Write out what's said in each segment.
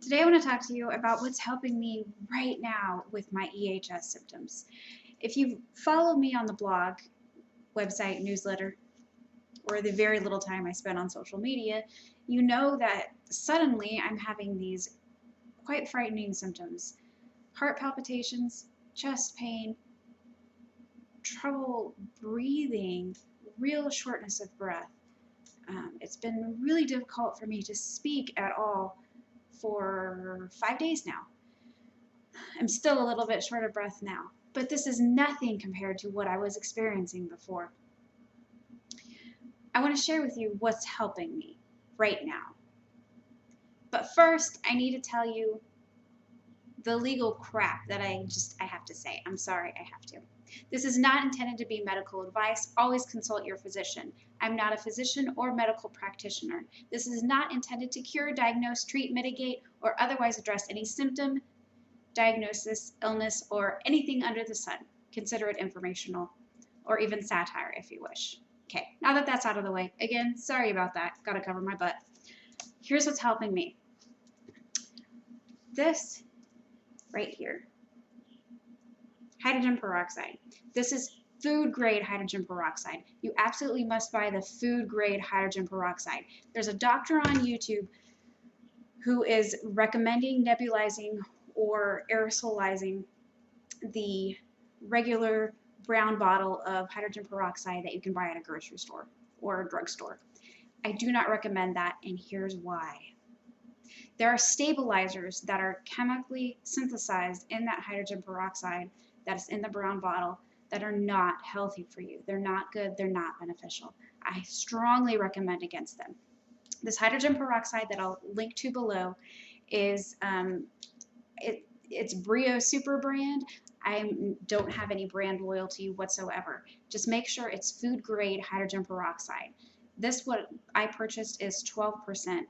Today I want to talk to you about what's helping me right now with my EHS symptoms. If you follow me on the blog, website, newsletter, or the very little time I spend on social media, you know that suddenly I'm having these quite frightening symptoms. Heart palpitations, chest pain, trouble breathing, real shortness of breath. It's been really difficult for me to speak at all for 5 days now. I'm still a little bit short of breath now, but this is nothing compared to what I was experiencing before. I want to share with you what's helping me right now. But first, I need to tell you the legal crap that I have to say. I'm sorry, I have to. This is not intended to be medical advice. Always consult your physician. I'm not a physician or medical practitioner. This is not intended to cure, diagnose, treat, mitigate, or otherwise address any symptom, diagnosis, illness, or anything under the sun. Consider it informational or even satire if you wish. Okay, now that that's out of the way, again, sorry about that. Gotta cover my butt. Here's what's helping me. This right here, hydrogen peroxide. This is food grade hydrogen peroxide. You absolutely must buy the food grade hydrogen peroxide. There's a doctor on YouTube who is recommending nebulizing or aerosolizing the regular brown bottle of hydrogen peroxide that you can buy at a grocery store or a drugstore. I do not recommend that, and here's why. There are stabilizers that are chemically synthesized in that hydrogen peroxide that is in the brown bottle that are not healthy for you. They're not good, they're not beneficial. I strongly recommend against them. This hydrogen peroxide that I'll link to below is it's Brio Super brand. I don't have any brand loyalty whatsoever. Just make sure it's food grade hydrogen peroxide. This, what I purchased, is 12%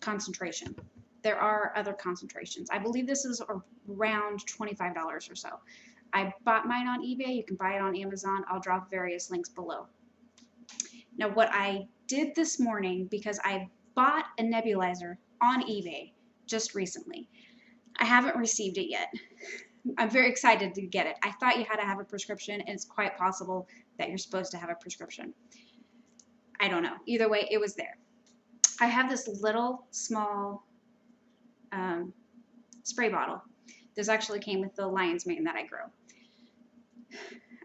concentration. There are other concentrations. I believe this is around $25 or so. I bought mine on eBay. You can buy it on Amazon. I'll drop various links below. Now, what I did this morning, because I bought a nebulizer on eBay just recently, I haven't received it yet. I'm very excited to get it. I thought you had to have a prescription, and it's quite possible that you're supposed to have a prescription. I don't know. Either way, it was there. I have this little small spray bottle. This actually came with the lion's mane that I grow.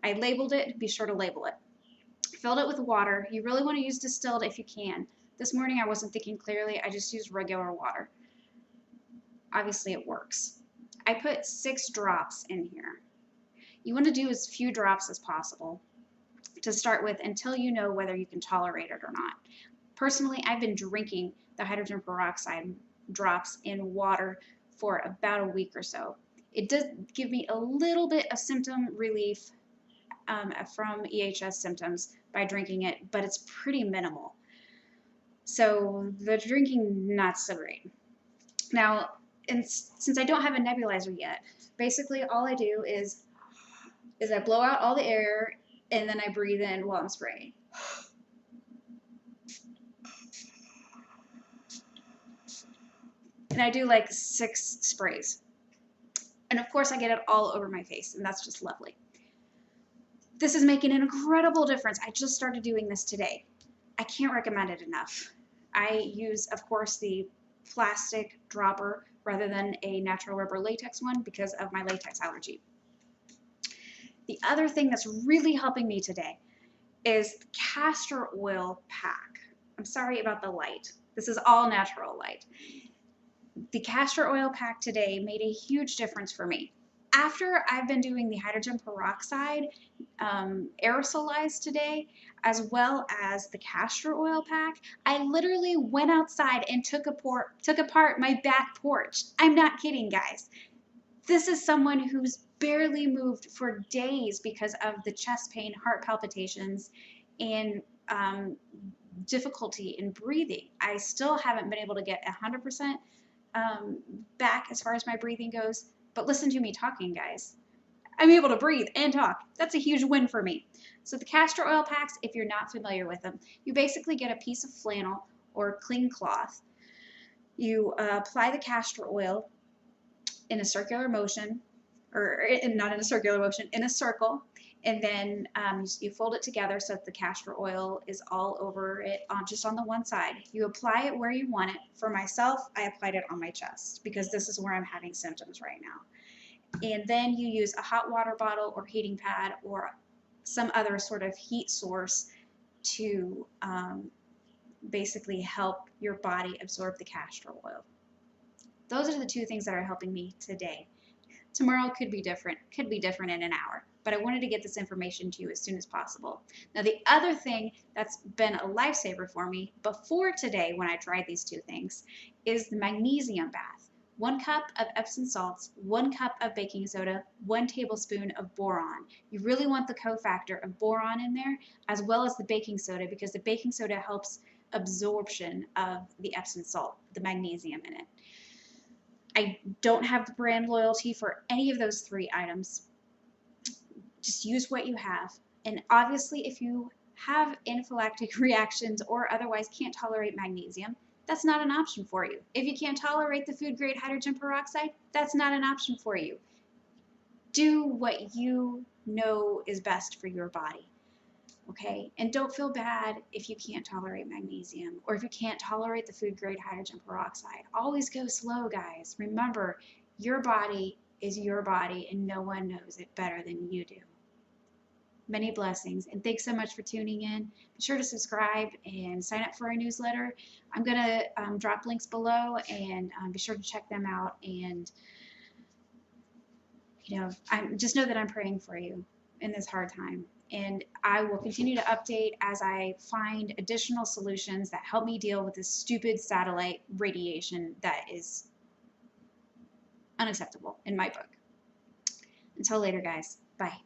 I labeled it. Be sure to label it. Filled it with water. You really want to use distilled if you can. This morning I wasn't thinking clearly. I just used regular water. Obviously it works. I put 6 drops in here. You want to do as few drops as possible to start with until you know whether you can tolerate it or not. Personally, I've been drinking the hydrogen peroxide drops in water for about a week or so. It does give me a little bit of symptom relief from EHS symptoms by drinking it, but it's pretty minimal. So the drinking, not so great. Now, since I don't have a nebulizer yet, basically all I do is I blow out all the air and then I breathe in while I'm spraying. And I do like 6 sprays. And of course I get it all over my face, and that's just lovely. This is making an incredible difference. I just started doing this today. I can't recommend it enough. I use, of course, the plastic dropper rather than a natural rubber latex one because of my latex allergy. The other thing that's really helping me today is the Castor Oil pack. I'm sorry about the light. This is all natural light. The Castor Oil pack today made a huge difference for me. After I've been doing the hydrogen peroxide aerosolized today, as well as the Castor Oil pack, I literally went outside and took apart my back porch. I'm not kidding, guys. This is someone who's barely moved for days because of the chest pain, heart palpitations, and difficulty in breathing. I still haven't been able to get 100% back as far as my breathing goes, but listen to me talking, guys. I'm able to breathe and talk. That's a huge win for me. So the Castor Oil packs, if you're not familiar with them, you basically get a piece of flannel or clean cloth. You apply the castor oil in a circular motion, or not in a circular motion, in a circle, and then you fold it together so that the castor oil is all over it, just on the one side. You apply it where you want it. For myself, I applied it on my chest because this is where I'm having symptoms right now. And then you use a hot water bottle or heating pad or some other sort of heat source to basically help your body absorb the castor oil. Those are the two things that are helping me today. Tomorrow could be different in an hour, but I wanted to get this information to you as soon as possible. Now, the other thing that's been a lifesaver for me before today when I tried these two things is the magnesium bath. 1 cup of Epsom salts, 1 cup of baking soda, 1 tablespoon of boron. You really want the cofactor of boron in there as well as the baking soda, because the baking soda helps absorption of the Epsom salt, the magnesium in it. I don't have the brand loyalty for any of those 3 items. Just use what you have. And obviously, if you have anaphylactic reactions or otherwise can't tolerate magnesium, that's not an option for you. If you can't tolerate the food grade hydrogen peroxide, that's not an option for you. Do what you know is best for your body. Okay, and don't feel bad if you can't tolerate magnesium or if you can't tolerate the food grade hydrogen peroxide. Always go slow, guys. Remember, your body is your body and no one knows it better than you do. Many blessings, and thanks so much for tuning in. Be sure to subscribe and sign up for our newsletter. I'm going to drop links below, and be sure to check them out. And just know that I'm praying for you in this hard time. And I will continue to update as I find additional solutions that help me deal with this stupid satellite radiation that is unacceptable in my book. Until later, guys. Bye.